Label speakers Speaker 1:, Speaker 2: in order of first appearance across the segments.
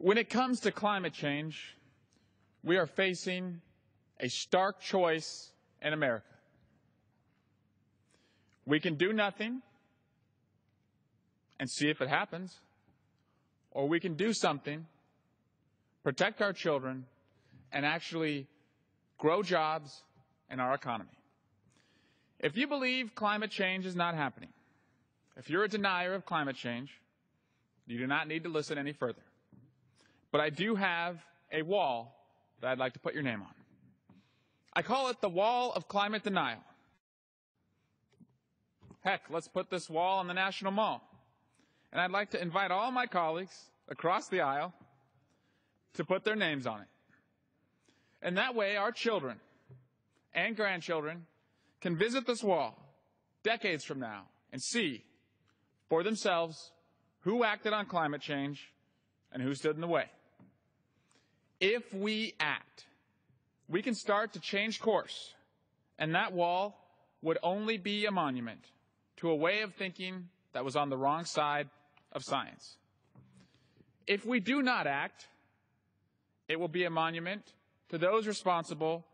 Speaker 1: When it comes to climate change, we are facing a stark choice in America. We can do nothing and see if it happens, or we can do something, protect our children, and actually grow jobs in our economy. If you believe climate change is not happening, if you're a denier of climate change, you do not need to listen any further. But I do have a wall that I'd like to put your name on. I call it the wall of climate denial. Heck, let's put this wall on the National Mall. And I'd like to invite all my colleagues across the aisle to put their names on it. And that way, our children and grandchildren can visit this wall decades from now and see for themselves who acted on climate change and who stood in the way. If we act, we can start to change course, and that wall would only be a monument to a way of thinking that was on the wrong side of science. If we do not act, it will be a monument to those responsible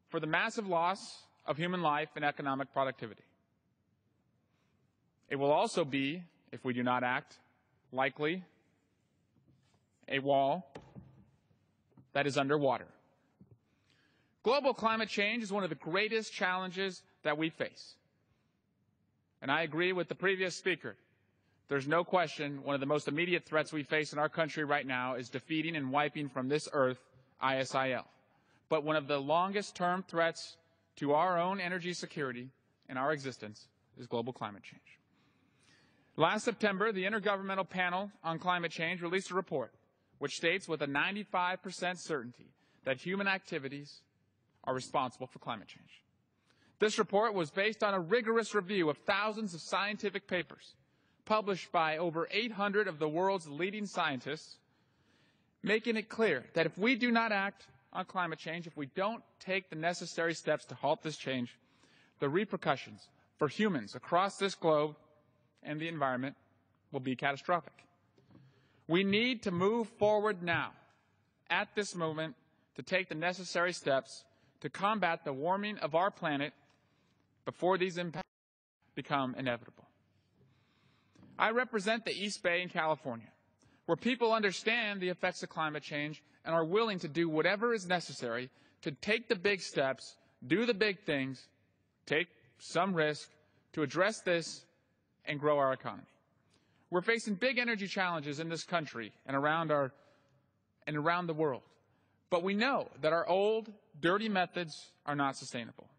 Speaker 1: for the massive loss of human life and economic productivity. It will also be, if we do not act, likely a wall that is underwater. Global climate change is one of the greatest challenges that we face. And I agree with the previous speaker. There's no question one of the most immediate threats we face in our country right now is defeating and wiping from this earth ISIL. But one of the longest-term threats to our own energy security and our existence is global climate change. Last September, the Intergovernmental Panel on Climate Change released a report which states with a 95% certainty that human activities are responsible for climate change. This report was based on a rigorous review of thousands of scientific papers published by over 800 of the world's leading scientists, making it clear that if we do not act on climate change, if we don't take the necessary steps to halt this change, the repercussions for humans across this globe and the environment will be catastrophic. We need to move forward now, at this moment, to take the necessary steps to combat the warming of our planet before these impacts become inevitable. I represent the East Bay in California, where people understand the effects of climate change and are willing to do whatever is necessary to take the big steps, do the big things, take some risk to address this and grow our economy. We're facing big energy challenges in this country and around the world. But we know that our old, dirty methods are not sustainable.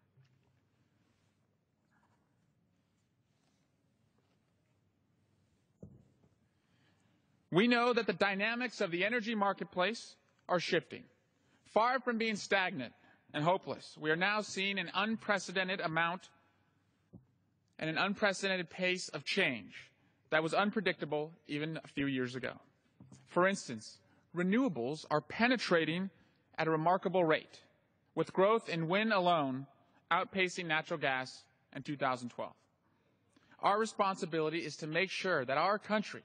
Speaker 1: We know that the dynamics of the energy marketplace are shifting. Far from being stagnant and hopeless, we are now seeing an unprecedented amount and an unprecedented pace of change that was unpredictable even a few years ago. For instance, renewables are penetrating at a remarkable rate, with growth in wind alone outpacing natural gas in 2012. Our responsibility is to make sure that our country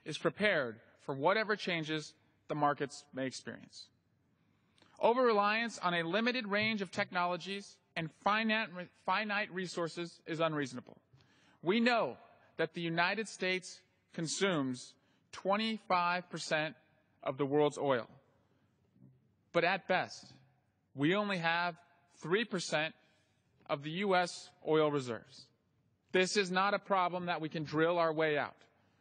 Speaker 1: is prepared for whatever changes the markets may experience. Over-reliance on a limited range of technologies and finite resources is unreasonable. We know that the United States consumes 25% of the world's oil. But at best, we only have 3% of the U.S. oil reserves. This is not a problem that we can drill our way out.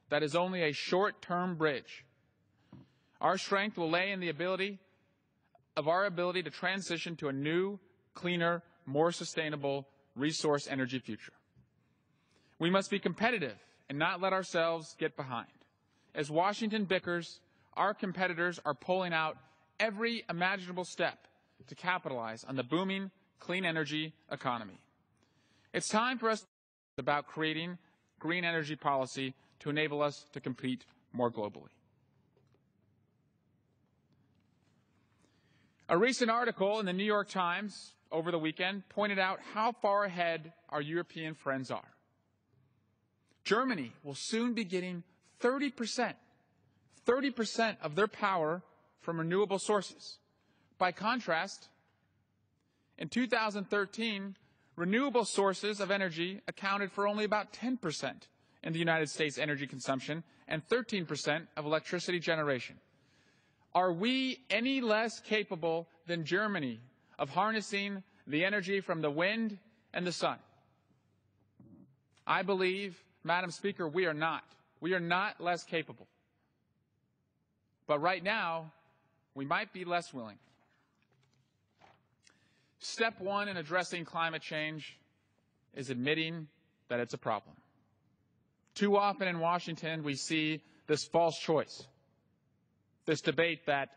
Speaker 1: That is only a short-term bridge. Our strength will lay in the ability to transition to a new, cleaner, more sustainable resource energy future. We must be competitive and not let ourselves get behind. As Washington bickers, our competitors are pulling out every imaginable step to capitalize on the booming clean energy economy. It's time for us to think about creating green energy policy to enable us to compete more globally. A recent article in the New York Times over the weekend pointed out how far ahead our European friends are. Germany will soon be getting 30% 30% of their power from renewable sources. By contrast, in 2013, renewable sources of energy accounted for only about 10% in the United States energy consumption and 13% of electricity generation. Are we any less capable than Germany of harnessing the energy from the wind and the sun? I believe, Madam Speaker, we are not. We are not less capable. But right now, we might be less willing. Step one in addressing climate change is admitting that it's a problem. Too often in Washington, we see this false choice, this debate that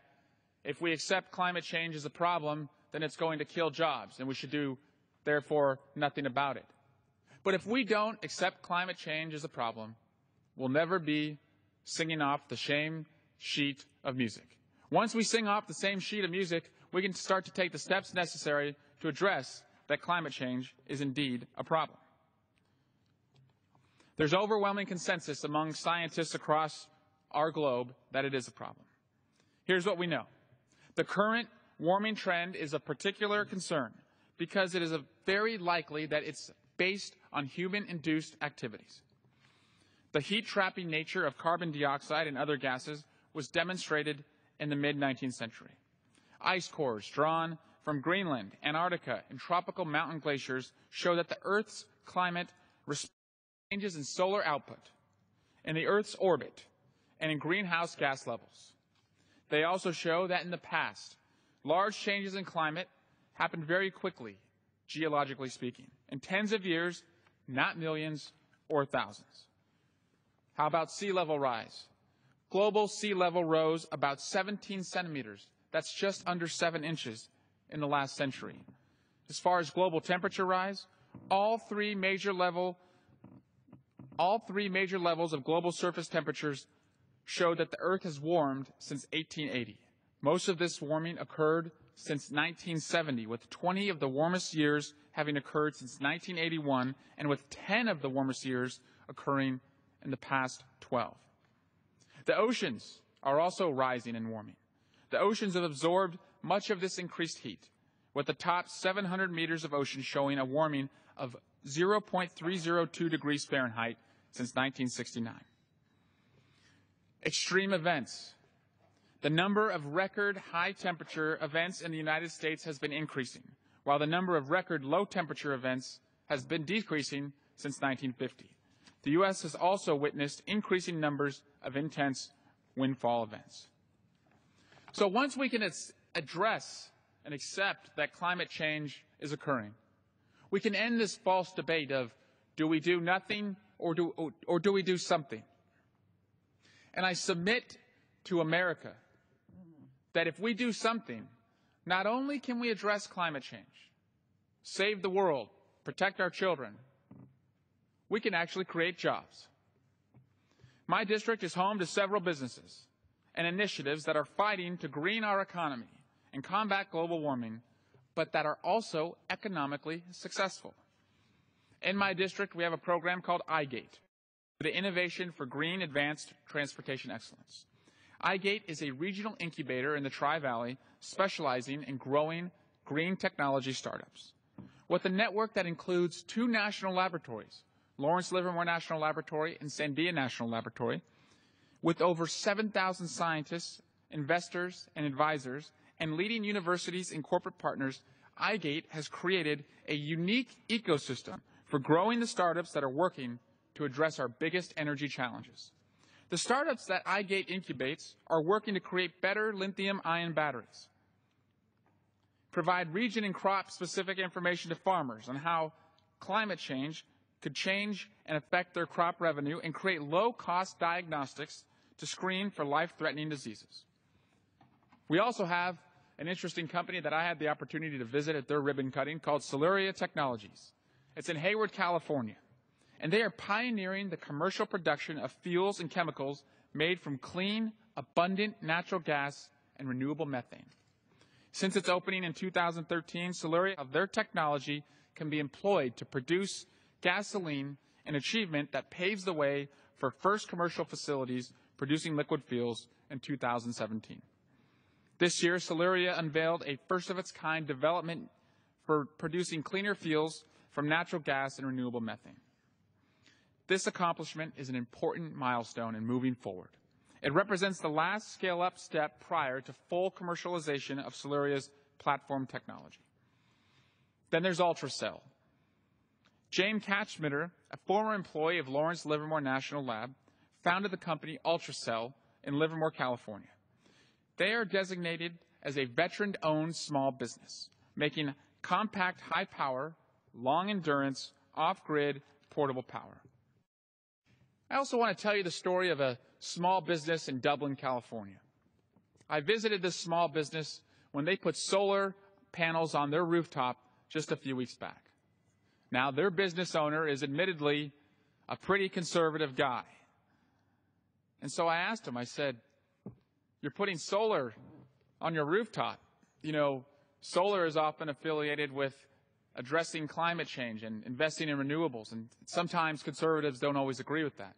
Speaker 1: if we accept climate change as a problem, then it's going to kill jobs, and we should do, therefore, nothing about it. But if we don't accept climate change as a problem, we'll never be singing off the same sheet of music. Once we sing off the same sheet of music, we can start to take the steps necessary to address that climate change is indeed a problem. There's overwhelming consensus among scientists across our globe that it is a problem. Here's what we know. The current warming trend is of particular concern because it is very likely that it's based on human-induced activities. The heat-trapping nature of carbon dioxide and other gases was demonstrated in the mid-19th century. Ice cores drawn from Greenland, Antarctica, and tropical mountain glaciers show that the Earth's climate responds to changes in solar output, in the Earth's orbit, and in greenhouse gas levels. They also show that in the past, large changes in climate happened very quickly, geologically speaking, in tens of years, not millions or thousands. How about sea level rise? Global sea level rose about 17 centimeters. That's just under 7 inches in the last century. As far as global temperature rise, all three major levels of global surface temperatures show that the Earth has warmed since 1880. Most of this warming occurred since 1970, with 20 of the warmest years having occurred since 1981, and with 10 of the warmest years occurring in the past 12. The oceans are also rising and warming. The oceans have absorbed much of this increased heat, with the top 700 meters of ocean showing a warming of 0.302 degrees Fahrenheit since 1969. Extreme events. The number of record high temperature events in the United States has been increasing, while the number of record low temperature events has been decreasing since 1950. The U.S. has also witnessed increasing numbers of intense windfall events. So once we can address and accept that climate change is occurring, we can end this false debate of do we do nothing or do we do something? And I submit to America that if we do something, not only can we address climate change, save the world, protect our children, we can actually create jobs. My district is home to several businesses and initiatives that are fighting to green our economy and combat global warming, but that are also economically successful. In my district, we have a program called iGate, the Innovation for Green Advanced Transportation Excellence. iGate is a regional incubator in the Tri-Valley specializing in growing green technology startups. With a network that includes 2 national laboratories, Lawrence Livermore National Laboratory and Sandia National Laboratory, with over 7,000 scientists, investors, and advisors, and leading universities and corporate partners, iGate has created a unique ecosystem for growing the startups that are working to address our biggest energy challenges. The startups that iGate incubates are working to create better lithium-ion batteries, provide region and crop-specific information to farmers on how climate change could change and affect their crop revenue, and create low-cost diagnostics to screen for life-threatening diseases. We also have an interesting company that I had the opportunity to visit at their ribbon cutting called Swalwell Technologies. It's in Hayward, California, and they are pioneering the commercial production of fuels and chemicals made from clean, abundant natural gas and renewable methane. Since its opening in 2013, Swalwell of their technology can be employed to produce gasoline, an achievement that paves the way for first commercial facilities producing liquid fuels in 2017. This year, Solaria unveiled a first-of-its-kind development for producing cleaner fuels from natural gas and renewable methane. This accomplishment is an important milestone in moving forward. It represents the last scale-up step prior to full commercialization of Solaria's platform technology. Then there's Ultracell. James Katschmider, a former employee of Lawrence Livermore National Lab, founded the company Ultracell in Livermore, California. They are designated as a veteran-owned small business, making compact, high-power, long-endurance, off-grid, portable power. I also want to tell you the story of a small business in Dublin, California. I visited this small business when they put solar panels on their rooftop just a few weeks back. Now, their business owner is admittedly a pretty conservative guy. And so I asked him, I said, "You're putting solar on your rooftop. You know, solar is often affiliated with addressing climate change and investing in renewables, and sometimes conservatives don't always agree with that."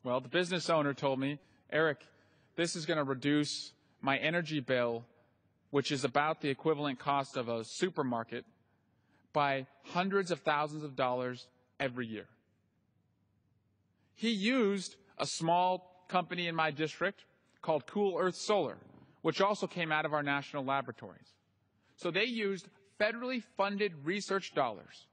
Speaker 1: Well, the business owner told me, "Eric, this is going to reduce my energy bill, which is about the equivalent cost of a supermarket, by hundreds of thousands of dollars every year." He used a small company in my district called Cool Earth Solar, which also came out of our national laboratories. So they used federally funded research dollars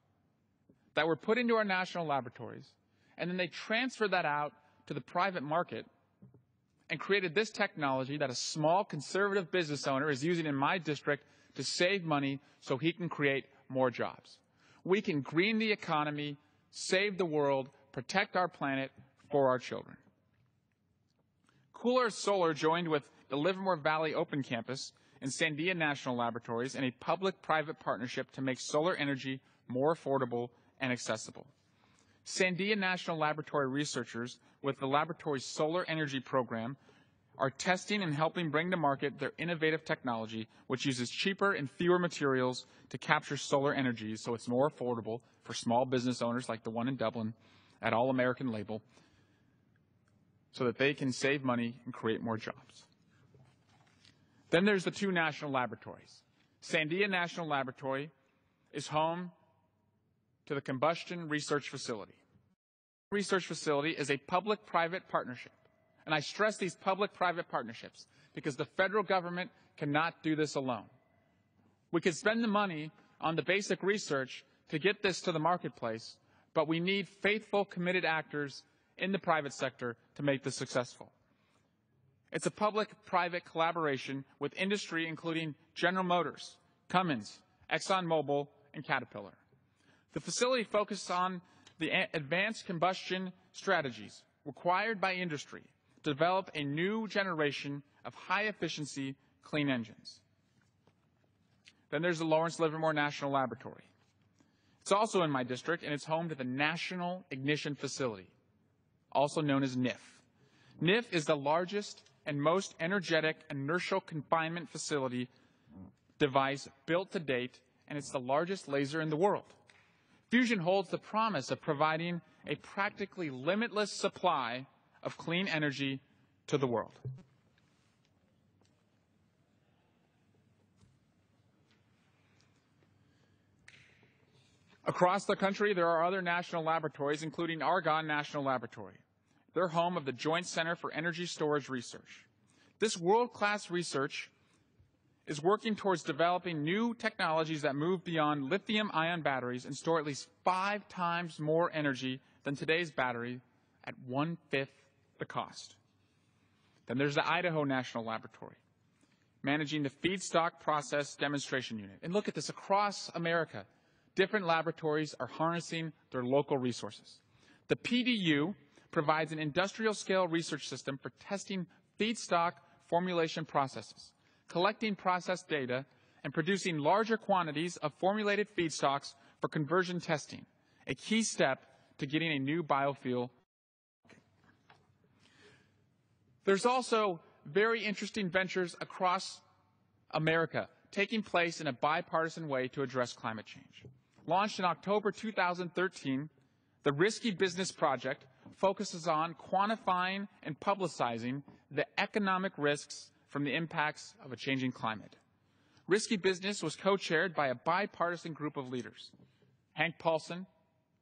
Speaker 1: that were put into our national laboratories, and then they transferred that out to the private market and created this technology that a small conservative business owner is using in my district to save money so he can create more jobs. We can green the economy, save the world, protect our planet for our children. Cool Earth Solar joined with the Livermore Valley Open Campus and Sandia National Laboratories in a public-private partnership to make solar energy more affordable and accessible. Sandia National Laboratory researchers with the laboratory's solar energy program are testing and helping bring to market their innovative technology, which uses cheaper and fewer materials to capture solar energy so it's more affordable for small business owners like the one in Dublin at All American label, so that they can save money and create more jobs. Then there's the two national laboratories. Sandia National Laboratory is home to the Combustion Research Facility. The research facility is a public-private partnership. And I stress these public-private partnerships because the federal government cannot do this alone. We could spend the money on the basic research to get this to the marketplace, but we need faithful, committed actors in the private sector to make this successful. It's a public-private collaboration with industry including General Motors, Cummins, ExxonMobil, and Caterpillar. The facility focuses on the advanced combustion strategies required by industry to develop a new generation of high-efficiency clean engines. Then there's the Lawrence Livermore National Laboratory. It's also in my district, and it's home to the National Ignition Facility, also known as NIF. NIF is the largest and most energetic inertial confinement facility device built to date, and it's the largest laser in the world. Fusion holds the promise of providing a practically limitless supply of clean energy to the world. Across the country, there are other national laboratories, including Argonne National Laboratory. They're home of the Joint Center for Energy Storage Research. This world-class research is working towards developing new technologies that move beyond lithium-ion batteries and store at least 5 times more energy than today's battery at 1/5 the cost. Then there's the Idaho National Laboratory, managing the feedstock process demonstration unit. And look at this, across America, different laboratories are harnessing their local resources. The PDU provides an industrial-scale research system for testing feedstock formulation processes, collecting process data, and producing larger quantities of formulated feedstocks for conversion testing, a key step to getting a new biofuel. There's also very interesting ventures across America taking place in a bipartisan way to address climate change. Launched in October 2013, the Risky Business Project focuses on quantifying and publicizing the economic risks from the impacts of a changing climate. Risky Business was co-chaired by a bipartisan group of leaders, Hank Paulson,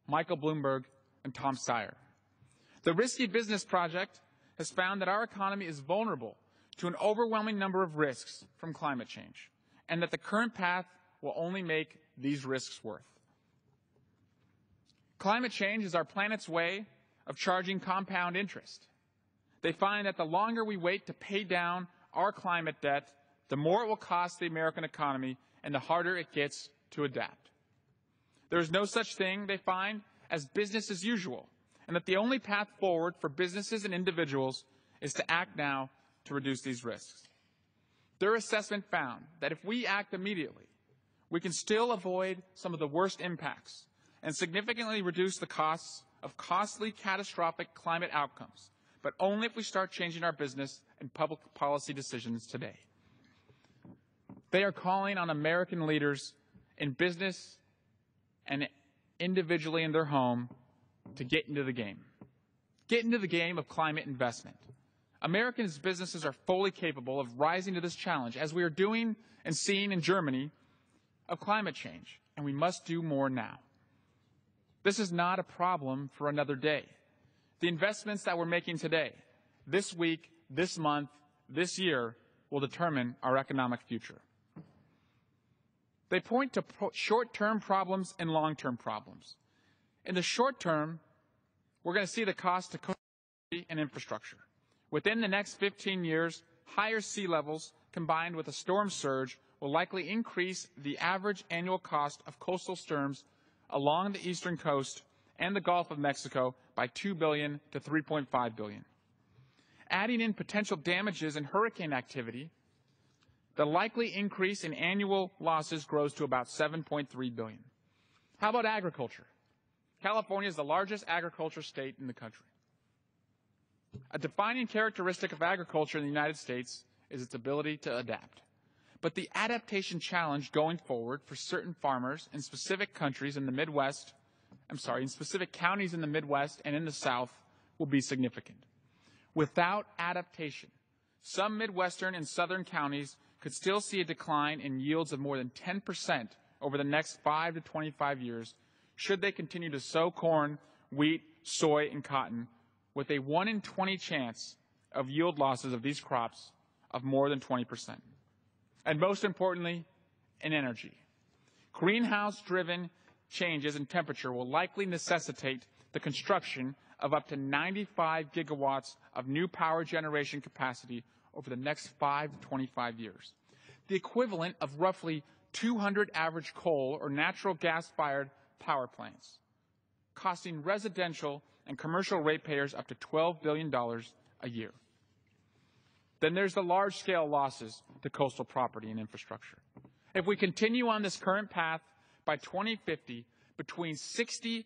Speaker 1: Michael Bloomberg, and Tom Steyer. The Risky Business Project has found that our economy is vulnerable to an overwhelming number of risks from climate change, and that the current path will only make these risks worse. Climate change is our planet's way of charging compound interest. They find that the longer we wait to pay down our climate debt, the more it will cost the American economy and the harder it gets to adapt. There is no such thing, they find, as business as usual, and that the only path forward for businesses and individuals is to act now to reduce these risks. Their assessment found that if we act immediately, we can still avoid some of the worst impacts and significantly reduce the costs of costly, catastrophic climate outcomes, but only if we start changing our business and public policy decisions today. They are calling on American leaders in business and individually in their home to get into the game. Get into the game of climate investment. American businesses are fully capable of rising to this challenge, as we are doing and seeing in Germany, of climate change, and we must do more now. This is not a problem for another day. The investments that we're making today, this week, this month, this year, will determine our economic future. They point to short-term problems and long-term problems. In the short term, we're going to see the cost to coastal and infrastructure. Within the next 15 years, higher sea levels combined with a storm surge will likely increase the average annual cost of coastal storms along the eastern coast and the Gulf of Mexico by $2 billion to $3.5 billion. Adding in potential damages and hurricane activity, the likely increase in annual losses grows to about $7.3 billion. How about agriculture? California is the largest agriculture state in the country. A defining characteristic of agriculture in the United States is its ability to adapt. But the adaptation challenge going forward for certain farmers in specific countries in the Midwest, in specific counties in the Midwest and in the South will be significant. Without adaptation, some Midwestern and Southern counties could still see a decline in yields of more than 10% over the next 5 to 25 years should they continue to sow corn, wheat, soy, and cotton with a 1 in 20 chance of yield losses of these crops of more than 20%. And most importantly, in energy. Greenhouse-driven changes in temperature will likely necessitate the construction of up to 95 gigawatts of new power generation capacity over the next 5 to 25 years, the equivalent of roughly 200 average coal or natural gas-fired power plants, costing residential and commercial ratepayers up to $12 billion a year. Then there's the large-scale losses to coastal property and infrastructure. If we continue on this current path, by 2050, between $66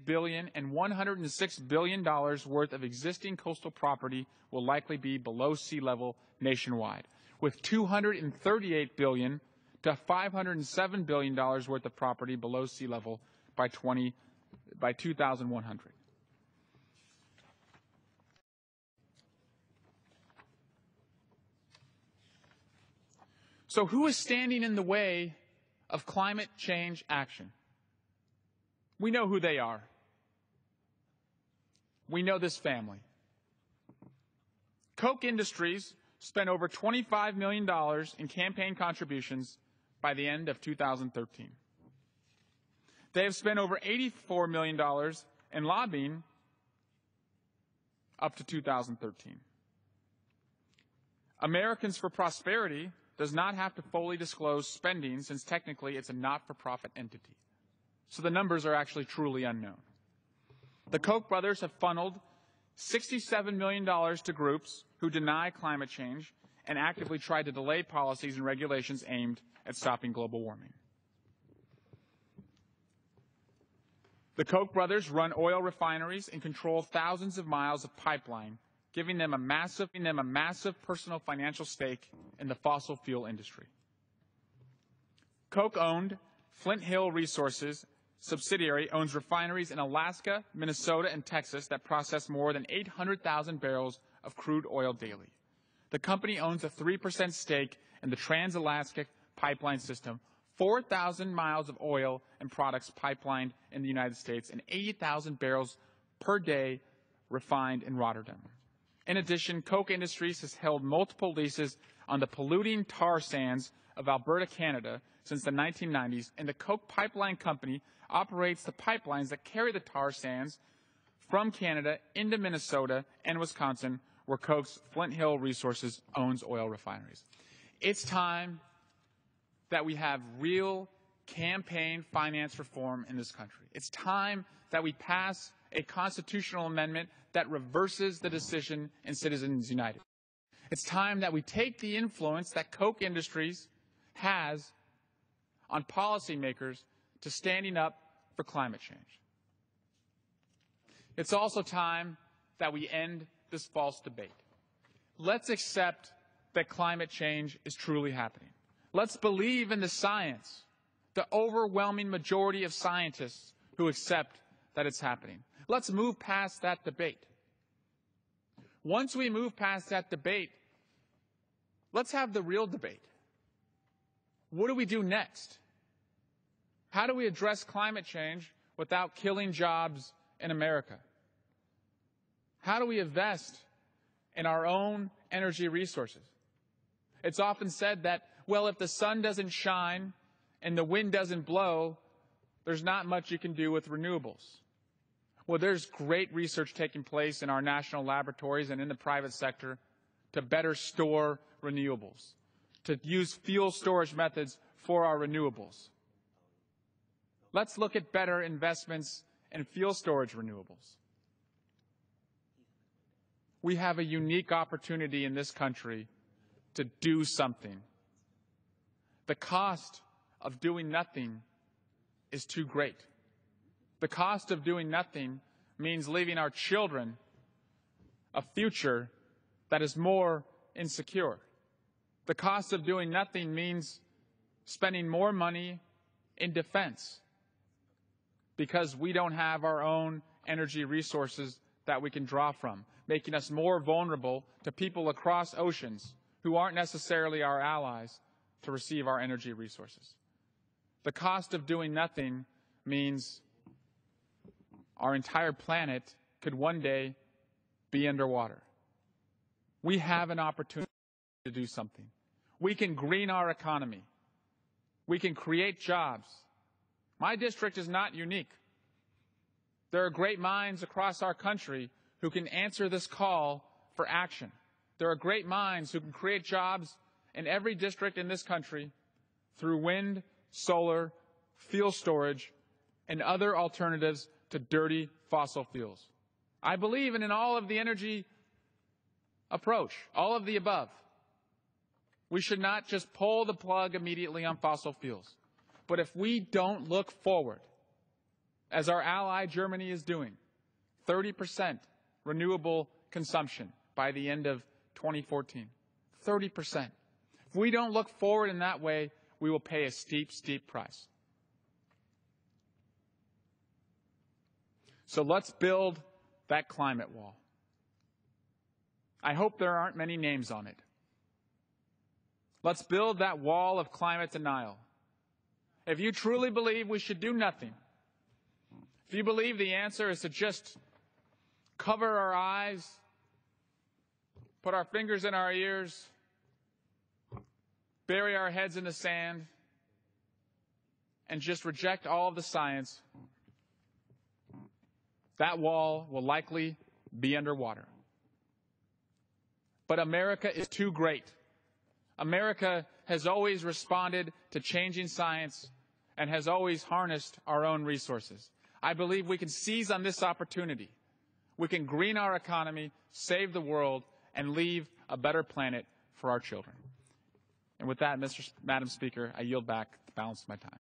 Speaker 1: billion and $106 billion worth of existing coastal property will likely be below sea level nationwide, with $238 billion to $507 billion worth of property below sea level by 2100. So who is standing in the way of climate change action? We know who they are. We know this family. Koch Industries spent over $25 million in campaign contributions by the end of 2013. They have spent over $84 million in lobbying up to 2013. Americans for Prosperity does not have to fully disclose spending since technically it's a not-for-profit entity. So the numbers are actually truly unknown. The Koch brothers have funneled $67 million to groups who deny climate change and actively try to delay policies and regulations aimed at stopping global warming. The Koch brothers run oil refineries and control thousands of miles of pipeline, giving them a massive personal financial stake in the fossil fuel industry. Koch-owned Flint Hill Resources subsidiary owns refineries in Alaska, Minnesota, and Texas that process more than 800,000 barrels of crude oil daily. The company owns a 3% stake in the Trans-Alaska pipeline system, 4,000 miles of oil and products pipelined in the United States, and 80,000 barrels per day refined in Rotterdam. In addition, Koch Industries has held multiple leases on the polluting tar sands of Alberta, Canada, since the 1990s, and the Koch Pipeline Company operates the pipelines that carry the tar sands from Canada into Minnesota and Wisconsin, where Koch's Flint Hill Resources owns oil refineries. It's time that we have real campaign finance reform in this country. It's time that we pass a constitutional amendment that reverses the decision in Citizens United. It's time that we take the influence that Koch Industries has on policymakers to standing up for climate change. It's also time that we end this false debate. Let's accept that climate change is truly happening. Let's believe in the science, the overwhelming majority of scientists who accept that it's happening. Let's move past that debate. Once we move past that debate, let's have the real debate. What do we do next? How do we address climate change without killing jobs in America? How do we invest in our own energy resources? It's often said that, well, if the sun doesn't shine and the wind doesn't blow, there's not much you can do with renewables. Well, there's great research taking place in our national laboratories and in the private sector to better store renewables, to use fuel storage methods for our renewables. Let's look at better investments in fuel storage renewables. We have a unique opportunity in this country to do something. The cost of doing nothing is too great. The cost of doing nothing means leaving our children a future that is more insecure. The cost of doing nothing means spending more money in defense because we don't have our own energy resources that we can draw from, making us more vulnerable to people across oceans who aren't necessarily our allies to receive our energy resources. The cost of doing nothing means our entire planet could one day be underwater. We have an opportunity to do something. We can green our economy. We can create jobs. My district is not unique. There are great minds across our country who can answer this call for action. There are great minds who can create jobs in every district in this country through wind, solar, fuel storage, and other alternatives to dirty fossil fuels. I believe in all of the energy approach, all of the above. We should not just pull the plug immediately on fossil fuels. But if we don't look forward, as our ally Germany is doing, 30% renewable consumption by the end of 2014. 30%. If we don't look forward in that way, we will pay a steep, steep price. So let's build that climate wall. I hope there aren't many names on it. Let's build that wall of climate denial. If you truly believe we should do nothing, if you believe the answer is to just cover our eyes, put our fingers in our ears, bury our heads in the sand, and just reject all of the science, that wall will likely be underwater. But America is too great. America has always responded to changing science and has always harnessed our own resources. I believe we can seize on this opportunity. We can green our economy, save the world, and leave a better planet for our children. And with that, Madam Speaker, I yield back the balance of my time.